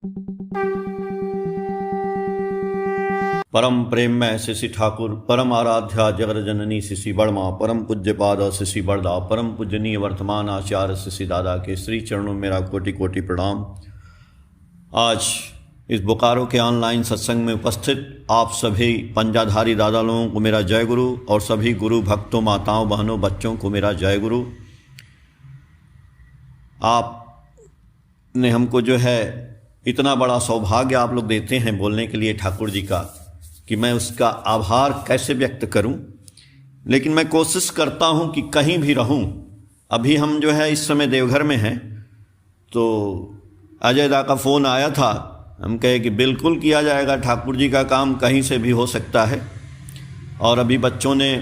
परम प्रेम में शिशि ठाकुर, परम आराध्या जगर जननी शिशि बड़मा, परम पूज्य पाद शिशि बड़दा, परम पूजनीय वर्तमान आचार्य शिशि दादा के श्री चरणों में मेरा कोटि कोटि प्रणाम। आज इस बोकारो के ऑनलाइन सत्संग में उपस्थित आप सभी पंजाधारी दादा लोगों को मेरा जय गुरु और सभी गुरु भक्तों, माताओं, बहनों, बच्चों को मेरा जय गुरु। आपने हमको जो है इतना बड़ा सौभाग्य आप लोग देते हैं बोलने के लिए ठाकुर जी का, कि मैं उसका आभार कैसे व्यक्त करूं। लेकिन मैं कोशिश करता हूं कि कहीं भी रहूं। अभी हम जो है इस समय देवघर में हैं, तो अजय दा का फ़ोन आया था। हम कहे कि बिल्कुल किया जाएगा, ठाकुर जी का काम कहीं से भी हो सकता है। और अभी बच्चों ने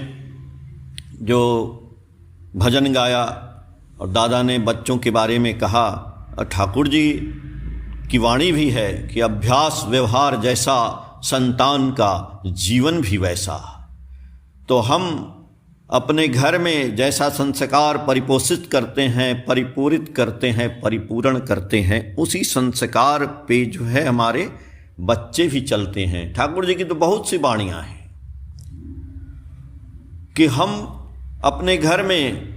जो भजन गाया और दादा ने बच्चों के बारे में कहा, और ठाकुर जी की वाणी भी है कि अभ्यास व्यवहार जैसा संतान का जीवन भी वैसा। तो हम अपने घर में जैसा संस्कार परिपोषित करते हैं, परिपूरित करते हैं, परिपूर्ण करते हैं, उसी संस्कार पे जो है हमारे बच्चे भी चलते हैं। ठाकुर जी की तो बहुत सी वाणियाँ हैं कि हम अपने घर में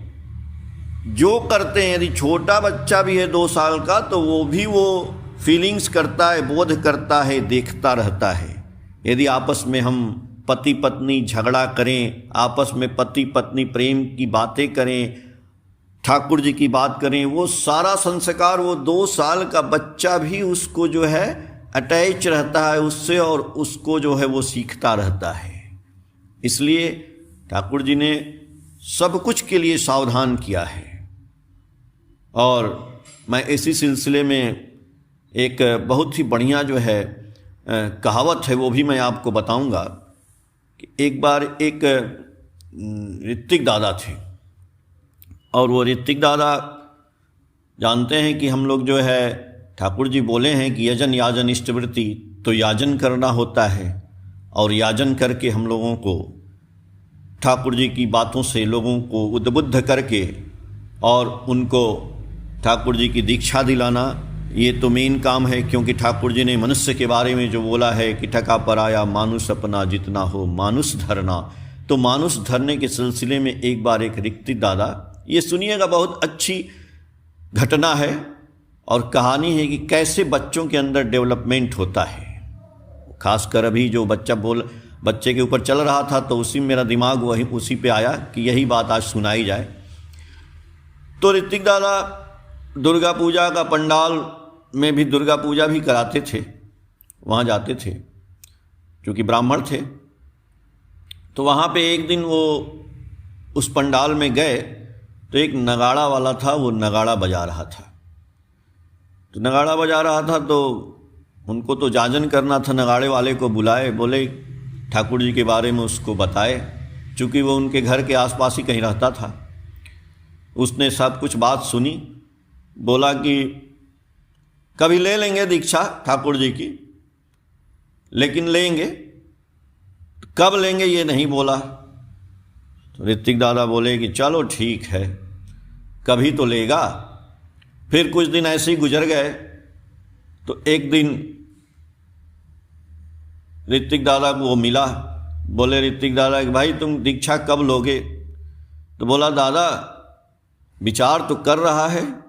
जो करते हैं, यदि छोटा बच्चा भी है 2 साल का, तो वो भी वो फीलिंग्स करता है, बोध करता है, देखता रहता है। यदि आपस में हम पति पत्नी झगड़ा करें, आपस में पति पत्नी प्रेम की बातें करें, ठाकुर जी की बात करें, वो सारा संस्कार वो 2 साल का बच्चा भी उसको जो है अटैच रहता है उससे, और उसको जो है वो सीखता रहता है। इसलिए ठाकुर जी ने सब कुछ के लिए सावधान किया है। और मैं इसी सिलसिले में एक बहुत ही बढ़िया जो है कहावत है, वो भी मैं आपको बताऊंगा। कि एक बार एक ऋत्विक दादा थे, और वो ऋत्विक दादा जानते हैं कि हम लोग जो है ठाकुर जी बोले हैं कि यजन याजन इष्टवृत्ति, तो याजन करना होता है। और याजन करके हम लोगों को ठाकुर जी की बातों से लोगों को उद्बुद्ध करके और उनको ठाकुर जी की दीक्षा दिलाना, ये तो मेन काम है। क्योंकि ठाकुर जी ने मनुष्य के बारे में जो बोला है कि ठका पराया मानुष अपना जितना हो मानुष धरना, तो मानुष धरने के सिलसिले में एक बार एक ऋत्विक दादा, ये सुनिएगा, बहुत अच्छी घटना है और कहानी है कि कैसे बच्चों के अंदर डेवलपमेंट होता है। खासकर अभी जो बच्चे के ऊपर चल रहा था, तो उसी मेरा दिमाग वही उसी पे आया कि यही बात आज सुनाई जाए। तो ऋत्विक दादा दुर्गा पूजा का पंडाल में भी दुर्गा पूजा भी कराते थे, वहाँ जाते थे, क्योंकि ब्राह्मण थे। तो वहाँ पे एक दिन वो उस पंडाल में गए, तो एक नगाड़ा वाला था, वो नगाड़ा बजा रहा था। तो नगाड़ा बजा रहा था, तो उनको तो जाजन करना था। नगाड़े वाले को बुलाए, बोले ठाकुर जी के बारे में उसको बताए, चूँकि वो उनके घर के आसपास ही कहीं रहता था। उसने सब कुछ बात सुनी, बोला कि कभी ले लेंगे दीक्षा ठाकुर जी की, लेकिन लेंगे, कब लेंगे ये नहीं बोला। तो ऋत्विक दादा बोले कि चलो ठीक है, कभी तो लेगा। फिर कुछ दिन ऐसे ही गुजर गए। तो एक दिन ऋत्विक दादा को वो मिला, बोले ऋत्विक दादा कि भाई तुम दीक्षा कब लोगे। तो बोला दादा विचार तो कर रहा है,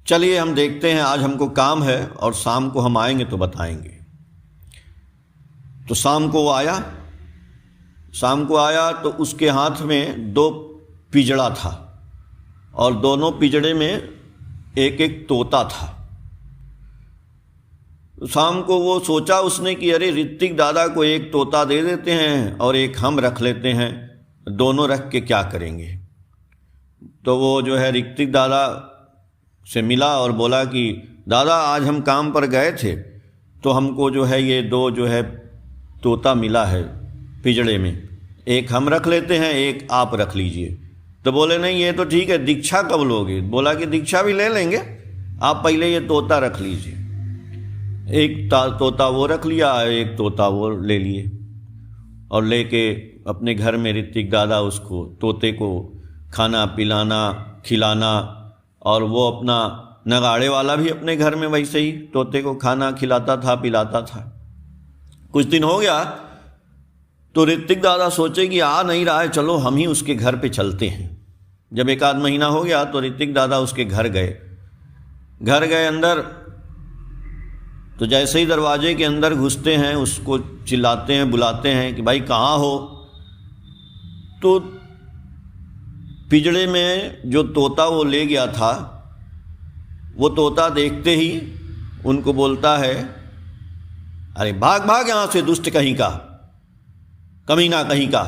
चलिए हम देखते हैं, आज हमको काम है और शाम को हम आएंगे तो बताएंगे। तो शाम को वो आया। शाम को आया तो उसके हाथ में 2 पिजड़ा था, और दोनों पिजड़े में एक एक तोता था। तो शाम को वो सोचा उसने कि अरे ऋत्विक दादा को एक तोता दे देते हैं और एक हम रख लेते हैं, दोनों रख के क्या करेंगे। तो वो जो है ऋत्विक दादा से मिला और बोला कि दादा आज हम काम पर गए थे, तो हमको जो है ये 2 जो है तोता मिला है पिजड़े में, एक हम रख लेते हैं, एक आप रख लीजिए। तो बोले नहीं ये तो ठीक है, दीक्षा कब लोगे। बोला कि दीक्षा भी ले लेंगे, आप पहले ये तोता रख लीजिए। एक तोता वो रख लिया, एक तोता वो ले लिए, और लेके अपने घर में ऋत्विक दादा उसको तोते को खाना पिलाना खिलाना, और वो अपना नगाड़े वाला भी अपने घर में वैसे ही तोते को खाना खिलाता था, पिलाता था। कुछ दिन हो गया तो ऋतिक दादा सोचे कि आ नहीं रहा है, चलो हम ही उसके घर पे चलते हैं। जब एक आध महीना हो गया तो ऋतिक दादा उसके घर गए अंदर। तो जैसे ही दरवाजे के अंदर घुसते हैं उसको चिल्लाते हैं, बुलाते हैं कि भाई कहाँ हो। तो पिंजड़े में जो तोता वो ले गया था, वो तोता देखते ही उनको बोलता है, अरे भाग भाग यहाँ से दुष्ट कहीं का, कमीना कहीं का।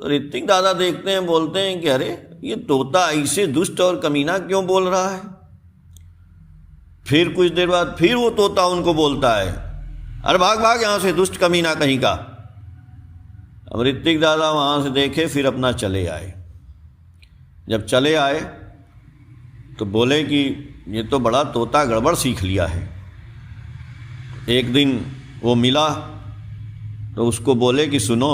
तो ऋतिक दादा देखते हैं, बोलते हैं कि अरे ये तोता ऐसे दुष्ट और कमीना क्यों बोल रहा है। फिर कुछ देर बाद फिर वो तोता उनको बोलता है, अरे भाग भाग यहाँ से दुष्ट कमीना कहीं का। अब ऋतिक दादा वहाँ से देखे, फिर अपना चले आए। जब चले आए तो बोले कि ये तो बड़ा तोता गड़बड़ सीख लिया है। एक दिन वो मिला तो उसको बोले कि सुनो,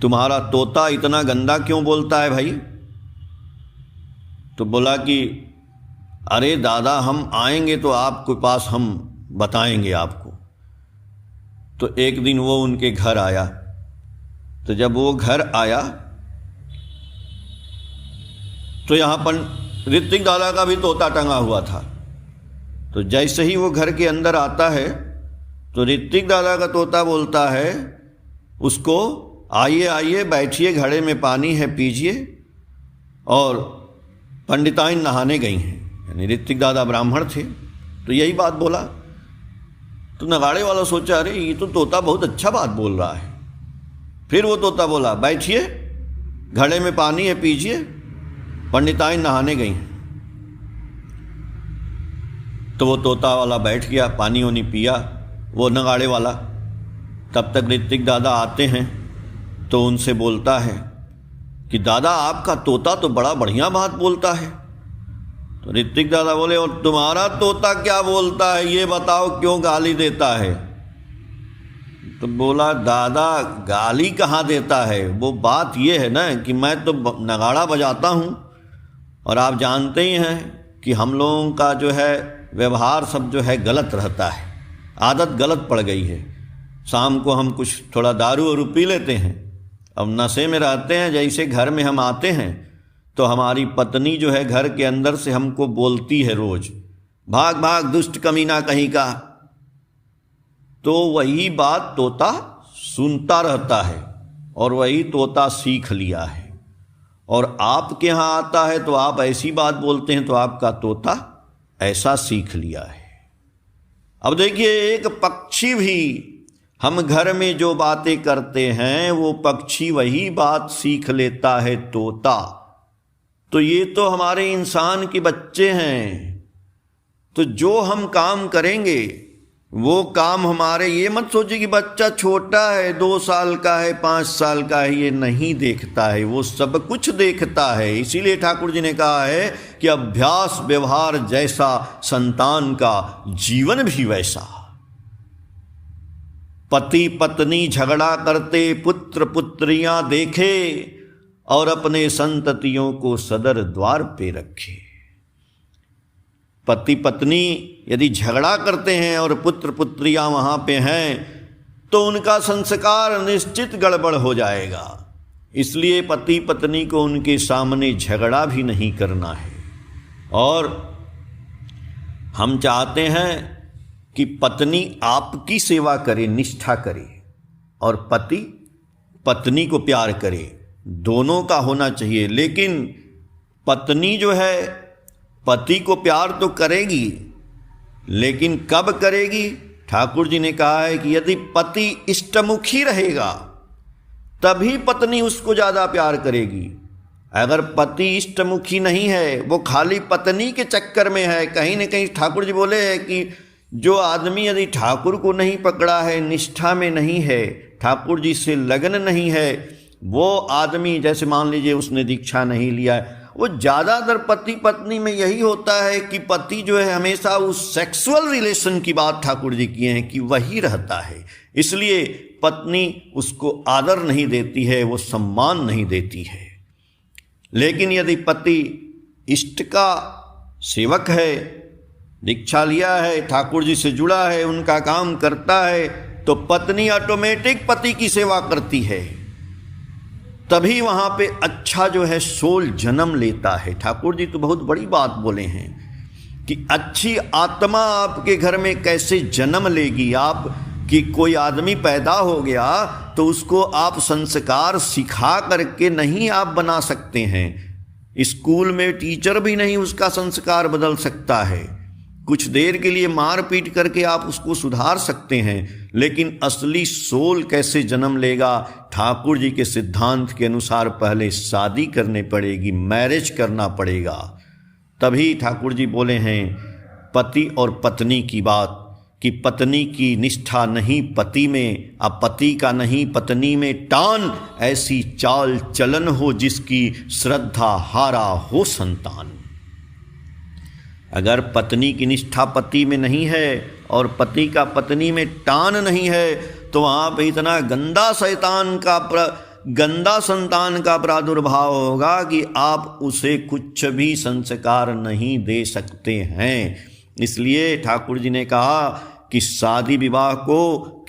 तुम्हारा तोता इतना गंदा क्यों बोलता है भाई। तो बोला कि अरे दादा हम आएंगे तो आपके पास हम बताएंगे आपको। तो एक दिन वो उनके घर आया। तो जब वो घर आया तो यहाँ पर ऋतिक दादा का भी तोता टंगा हुआ था। तो जैसे ही वो घर के अंदर आता है तो ऋतिक दादा का तोता बोलता है उसको, आइए आइए बैठिए, घड़े में पानी है पीजिए। और पंडिताइन नहाने गई हैं, यानी ऋतिक दादा ब्राह्मण थे। तो यही बात बोला। तो नगाड़े वाला सोचा अरे ये तो तोता बहुत अच्छा बात बोल रहा है। फिर वो तोता बोला, बैठिए, घड़े में पानी है पीजिए, पंडिताइन नहाने गई हैं। तो वो तोता वाला बैठ गया, पानी वानी पिया वो नगाड़े वाला। तब तक ऋतिक दादा आते हैं तो उनसे बोलता है कि दादा आपका तोता तो बड़ा बढ़िया बात बोलता है। तो ऋतिक दादा बोले, और तुम्हारा तोता क्या बोलता है ये बताओ, क्यों गाली देता है। तो बोला, दादा गाली कहाँ देता है, वो बात ये है ना कि मैं तो नगाड़ा बजाता हूँ और आप जानते ही हैं कि हम लोगों का जो है व्यवहार सब जो है गलत रहता है, आदत गलत पड़ गई है। शाम को हम कुछ थोड़ा दारू और पी लेते हैं, अब नशे में रहते हैं। जैसे घर में हम आते हैं तो हमारी पत्नी जो है घर के अंदर से हमको बोलती है रोज, भाग भाग दुष्ट कमीना कहीं का। तो वही बात तोता सुनता रहता है और वही तोता सीख लिया है। और आपके यहाँ आता है तो आप ऐसी बात बोलते हैं तो आपका तोता ऐसा सीख लिया है। अब देखिए, एक पक्षी भी, हम घर में जो बातें करते हैं वो पक्षी वही बात सीख लेता है, तोता। तो ये तो हमारे इंसान के बच्चे हैं। तो जो हम काम करेंगे वो काम हमारे, ये मत सोचिए कि बच्चा छोटा है, 2 साल का है, 5 साल का है, ये नहीं देखता है, वो सब कुछ देखता है। इसीलिए ठाकुर जी ने कहा है कि अभ्यास व्यवहार जैसा, संतान का जीवन भी वैसा। पति पत्नी झगड़ा करते, पुत्र पुत्रियां देखे और अपने संततियों को सदर द्वार पे रखे। पति पत्नी यदि झगड़ा करते हैं और पुत्र पुत्रियां वहां पे हैं तो उनका संस्कार निश्चित गड़बड़ हो जाएगा। इसलिए पति पत्नी को उनके सामने झगड़ा भी नहीं करना है। और हम चाहते हैं कि पत्नी आपकी सेवा करे, निष्ठा करे, और पति पत्नी को प्यार करे, दोनों का होना चाहिए। लेकिन पत्नी जो है पति को प्यार तो करेगी, लेकिन कब करेगी? ठाकुर जी ने कहा है कि यदि पति इष्टमुखी रहेगा तभी पत्नी उसको ज़्यादा प्यार करेगी। अगर पति इष्टमुखी नहीं है, वो खाली पत्नी के चक्कर में है, कहीं न कहीं ठाकुर जी बोले हैं कि जो आदमी यदि ठाकुर को नहीं पकड़ा है, निष्ठा में नहीं है, ठाकुर जी से लगन नहीं है, वो आदमी, जैसे मान लीजिए उसने दीक्षा नहीं लिया है, वो ज़्यादातर पति पत्नी में यही होता है कि पति जो है हमेशा उस सेक्सुअल रिलेशन की बात ठाकुर जी किए हैं कि वही रहता है। इसलिए पत्नी उसको आदर नहीं देती है, वो सम्मान नहीं देती है। लेकिन यदि पति इष्ट का सेवक है, दीक्षा लिया है, ठाकुर जी से जुड़ा है, उनका काम करता है, तो पत्नी ऑटोमेटिक पति की सेवा करती है, तभी वहां पे अच्छा जो है सोल जन्म लेता है। ठाकुर जी तो बहुत बड़ी बात बोले हैं कि अच्छी आत्मा आपके घर में कैसे जन्म लेगी। आप कि कोई आदमी पैदा हो गया तो उसको आप संस्कार सिखा करके नहीं आप बना सकते हैं। स्कूल में टीचर भी नहीं उसका संस्कार बदल सकता है। कुछ देर के लिए मार पीट करके आप उसको सुधार सकते हैं, लेकिन असली सोल कैसे जन्म लेगा? ठाकुर जी के सिद्धांत के अनुसार पहले शादी करनी पड़ेगी, मैरिज करना पड़ेगा। तभी ठाकुर जी बोले हैं पति और पत्नी की बात कि पत्नी की निष्ठा नहीं पति में, अब पति का नहीं पत्नी में टान, ऐसी चाल चलन हो जिसकी श्रद्धा हारा हो संतान। अगर पत्नी की निष्ठा पति में नहीं है और पति का पत्नी में टान नहीं है तो वहाँ पे इतना गंदा संतान का प्रादुर्भाव होगा कि आप उसे कुछ भी संस्कार नहीं दे सकते हैं। इसलिए ठाकुर जी ने कहा कि शादी विवाह को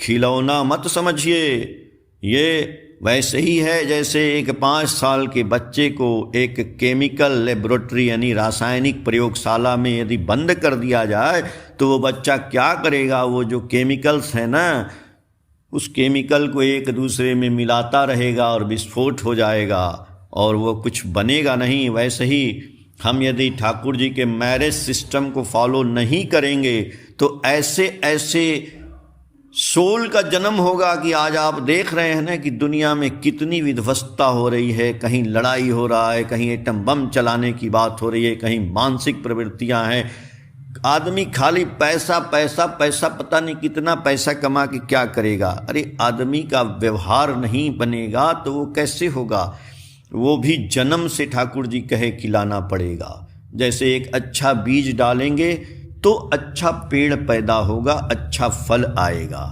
खिलौना मत समझिए। ये वैसे ही है जैसे एक 5 साल के बच्चे को एक केमिकल लेबोरेटरी यानी रासायनिक प्रयोगशाला में यदि बंद कर दिया जाए तो वो बच्चा क्या करेगा? वो जो केमिकल्स हैं ना, उस केमिकल को एक दूसरे में मिलाता रहेगा और विस्फोट हो जाएगा और वो कुछ बनेगा नहीं। वैसे ही हम यदि ठाकुर जी के मैरिज सिस्टम को फॉलो नहीं करेंगे तो ऐसे ऐसे सोल का जन्म होगा कि आज आप देख रहे हैं ना कि दुनिया में कितनी विध्वंसता हो रही है। कहीं लड़ाई हो रहा है, कहीं एटम बम चलाने की बात हो रही है, कहीं मानसिक प्रवृत्तियां हैं। आदमी खाली पैसा पैसा पैसा, पता नहीं कितना पैसा कमा के क्या करेगा। अरे आदमी का व्यवहार नहीं बनेगा तो वो कैसे होगा? वो भी जन्म से ठाकुर जी कहे खिलाना पड़ेगा। जैसे एक अच्छा बीज डालेंगे तो अच्छा पेड़ पैदा होगा, अच्छा फल आएगा।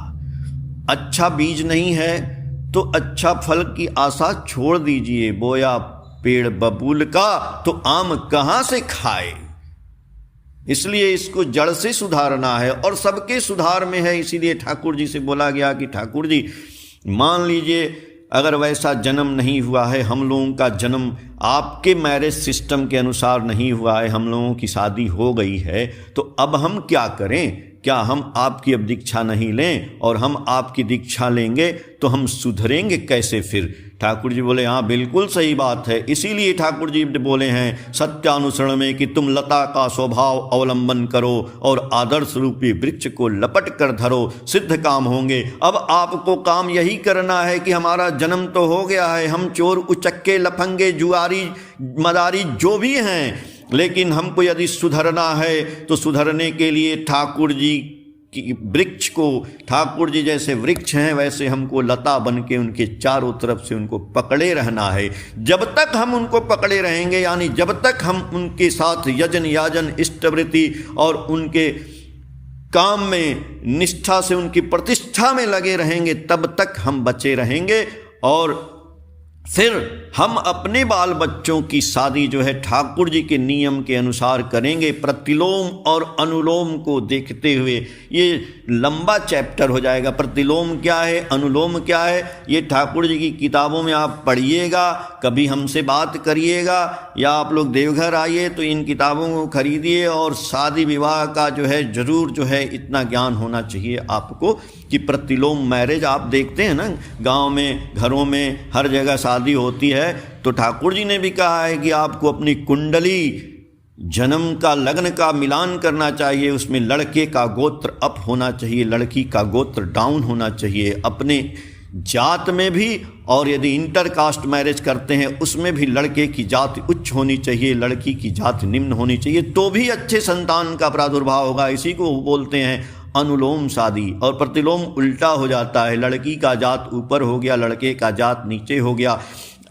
अच्छा बीज नहीं है तो अच्छा फल की आशा छोड़ दीजिए। बोया पेड़ बबूल का तो आम कहाँ से खाए? इसलिए इसको जड़ से सुधारना है और सबके सुधार में है। इसीलिए ठाकुर जी से बोला गया कि ठाकुर जी मान लीजिए अगर वैसा जन्म नहीं हुआ है, हम लोगों का जन्म आपके मैरिज सिस्टम के अनुसार नहीं हुआ है, हम लोगों की शादी हो गई है, तो अब हम क्या करें? क्या हम आपकी अब दीक्षा नहीं लें? और हम आपकी दीक्षा लेंगे तो हम सुधरेंगे कैसे फिर? ठाकुर जी बोले हाँ बिल्कुल सही बात है। इसीलिए ठाकुर जी बोले हैं सत्यानुसरण में कि तुम लता का स्वभाव अवलंबन करो और आदर्श रूपी वृक्ष को लपट कर धरो, सिद्ध काम होंगे। अब आपको काम यही करना है कि हमारा जन्म तो हो गया है, हम चोर उचक्के लफंगे जुआरी मदारी जो भी हैं, लेकिन हमको यदि सुधरना है तो सुधरने के लिए ठाकुर जी कि वृक्ष को, ठाकुर जी जैसे वृक्ष हैं वैसे हमको लता बन के उनके चारों तरफ से उनको पकड़े रहना है। जब तक हम उनको पकड़े रहेंगे, यानी जब तक हम उनके साथ यजन याजन इष्टवृत्ति और उनके काम में निष्ठा से उनकी प्रतिष्ठा में लगे रहेंगे, तब तक हम बचे रहेंगे। और फिर हम अपने बाल बच्चों की शादी जो है ठाकुर जी के नियम के अनुसार करेंगे, प्रतिलोम और अनुलोम को देखते हुए। ये लंबा चैप्टर हो जाएगा। प्रतिलोम क्या है, अनुलोम क्या है, ये ठाकुर जी की किताबों में आप पढ़िएगा, कभी हमसे बात करिएगा या आप लोग देवघर आइए तो इन किताबों को खरीदिए। और शादी विवाह का जो है ज़रूर जो है इतना ज्ञान होना चाहिए आपको कि प्रतिलोम मैरिज आप देखते हैं ना, गांव में घरों में हर जगह शादी होती है, तो ठाकुर जी ने भी कहा है कि आपको अपनी कुंडली जन्म का लग्न का मिलान करना चाहिए। उसमें लड़के का गोत्र अप होना चाहिए, लड़की का गोत्र डाउन होना चाहिए। अपने जात में भी, और यदि इंटर कास्ट मैरिज करते हैं उसमें भी लड़के की जाति उच्च होनी चाहिए, लड़की की जाति निम्न होनी चाहिए, तो भी अच्छे संतान का प्रादुर्भाव होगा। इसी को बोलते हैं अनुलोम शादी। और प्रतिलोम उल्टा हो जाता है, लड़की का जात ऊपर हो गया, लड़के का जात नीचे हो गया।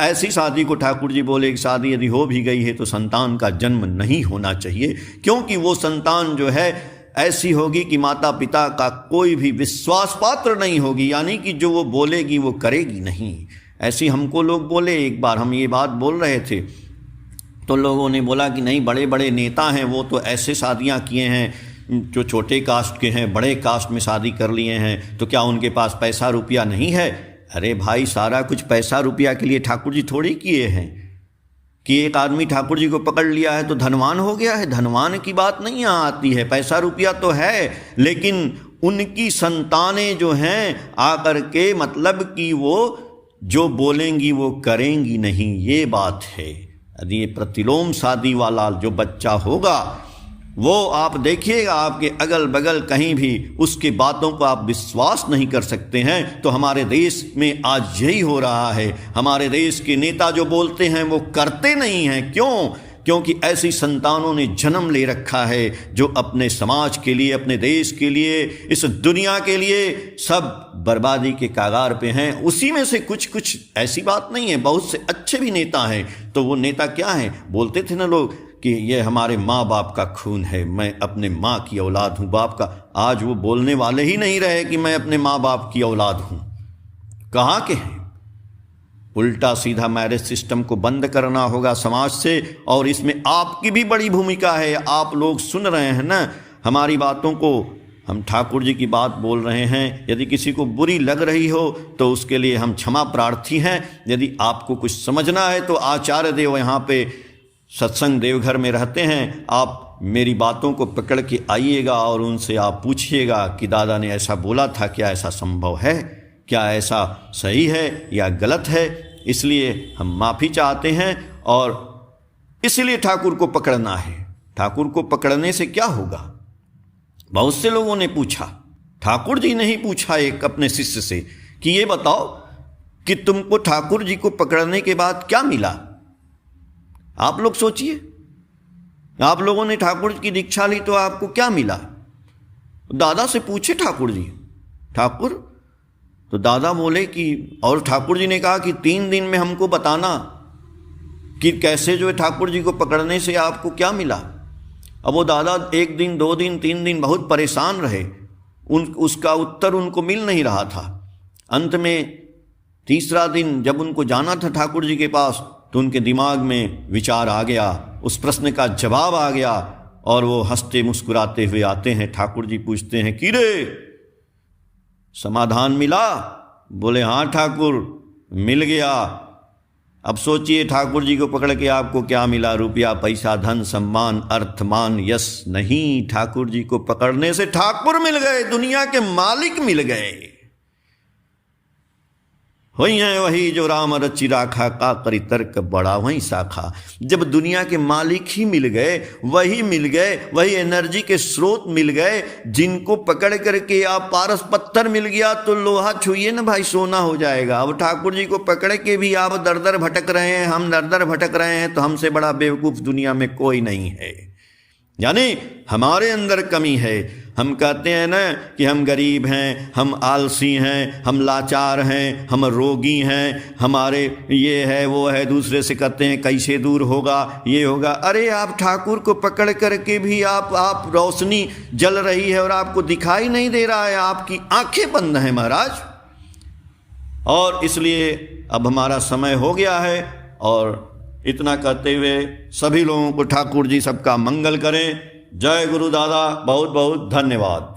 ऐसी शादी को ठाकुर जी बोले कि शादी यदि हो भी गई है तो संतान का जन्म नहीं होना चाहिए, क्योंकि वो संतान जो है ऐसी होगी कि माता पिता का कोई भी विश्वास पात्र नहीं होगी, यानी कि जो वो बोलेगी वो करेगी नहीं। ऐसी हमको लोग बोले, एक बार हम ये बात बोल रहे थे तो लोगों ने बोला कि नहीं, बड़े बड़े नेता हैं वो तो ऐसे शादियां किए हैं, जो छोटे कास्ट के हैं बड़े कास्ट में शादी कर लिए हैं, तो क्या उनके पास पैसा रुपया नहीं है? अरे भाई, सारा कुछ पैसा रुपया के लिए ठाकुर जी थोड़ी किए हैं कि एक आदमी ठाकुर जी को पकड़ लिया है तो धनवान हो गया है। धनवान की बात नहीं यहाँ आती है, पैसा रुपया तो है, लेकिन उनकी संतानें जो हैं आकर के मतलब कि वो जो बोलेंगी वो करेंगी नहीं, ये बात है। यदि ये प्रतिलोम शादी वाला जो बच्चा होगा वो आप देखिएगा, आपके अगल बगल कहीं भी उसकी बातों को आप विश्वास नहीं कर सकते हैं। तो हमारे देश में आज यही हो रहा है। हमारे देश के नेता जो बोलते हैं वो करते नहीं हैं। क्यों? क्योंकि ऐसी संतानों ने जन्म ले रखा है जो अपने समाज के लिए, अपने देश के लिए, इस दुनिया के लिए सब बर्बादी के कागार पे हैं। उसी में से कुछ ऐसी बात नहीं है, बहुत से अच्छे भी नेता हैं। तो वो नेता क्या हैं? बोलते थे ना लोग कि ये हमारे माँ बाप का खून है, मैं अपने माँ की औलाद हूँ, बाप का। आज वो बोलने वाले ही नहीं रहे कि मैं अपने माँ बाप की औलाद हूँ। कहाँ के हैं? उल्टा सीधा मैरिज सिस्टम को बंद करना होगा समाज से, और इसमें आपकी भी बड़ी भूमिका है। आप लोग सुन रहे हैं ना हमारी बातों को, हम ठाकुर जी की बात बोल रहे हैं। यदि किसी को बुरी लग रही हो तो उसके लिए हम क्षमा प्रार्थी हैं। यदि आपको कुछ समझना है तो आचार्य देव यहाँ पे सत्संग देवघर में रहते हैं, आप मेरी बातों को पकड़ के आइएगा और उनसे आप पूछिएगा कि दादा ने ऐसा बोला था, क्या ऐसा संभव है, क्या ऐसा सही है या गलत है। इसलिए हम माफ़ी चाहते हैं और इसलिए ठाकुर को पकड़ना है। ठाकुर को पकड़ने से क्या होगा? बहुत से लोगों ने पूछा, ठाकुर जी ने ही पूछा एक अपने शिष्य से कि ये बताओ कि तुमको ठाकुर जी को पकड़ने के बाद क्या मिला? आप लोग सोचिए, आप लोगों ने ठाकुर की दीक्षा ली तो आपको क्या मिला? दादा से पूछे ठाकुर जी, ठाकुर, तो दादा बोले कि, और ठाकुर जी ने कहा कि 3 दिन में हमको बताना कि कैसे जो है ठाकुर जी को पकड़ने से आपको क्या मिला। अब वो दादा 1 दिन 2 दिन 3 दिन बहुत परेशान रहे, उसका उत्तर उनको मिल नहीं रहा था। अंत में 3रा दिन जब उनको जाना था ठाकुर जी के पास तो उनके दिमाग में विचार आ गया, उस प्रश्न का जवाब आ गया, और वो हंसते मुस्कुराते हुए आते हैं। ठाकुर जी पूछते हैं कि रे समाधान मिला? बोले हाँ ठाकुर, मिल गया। अब सोचिए ठाकुर जी को पकड़ के आपको क्या मिला? रुपया, पैसा, धन, सम्मान, अर्थ, मान, यश नहीं। ठाकुर जी को पकड़ने से ठाकुर मिल गए, दुनिया के मालिक मिल गए। वही है वही जो राम रचि राखा, का करी तर्क बड़ा वही शाखा। जब दुनिया के मालिक ही मिल गए, वही मिल गए, वही एनर्जी के स्रोत मिल गए, जिनको पकड़ करके आप पारस पत्थर मिल गया तो लोहा छुइए ना भाई, सोना हो जाएगा। अब ठाकुर जी को पकड़ के भी आप दर दर भटक रहे हैं, हम दर दर भटक रहे हैं, तो हमसे बड़ा बेवकूफ़ दुनिया में कोई नहीं है। यानी हमारे अंदर कमी है। हम कहते हैं ना कि हम गरीब हैं, हम आलसी हैं, हम लाचार हैं, हम रोगी हैं, हमारे ये है वो है। दूसरे से कहते हैं कैसे दूर होगा, ये होगा। अरे आप ठाकुर को पकड़ करके भी आप रोशनी जल रही है और आपको दिखाई नहीं दे रहा है, आपकी आंखें बंद हैं महाराज। और इसलिए अब हमारा समय हो गया है, और इतना कहते हुए सभी लोगों को ठाकुर जी सबका मंगल करें। जय गुरु दादा, बहुत बहुत धन्यवाद।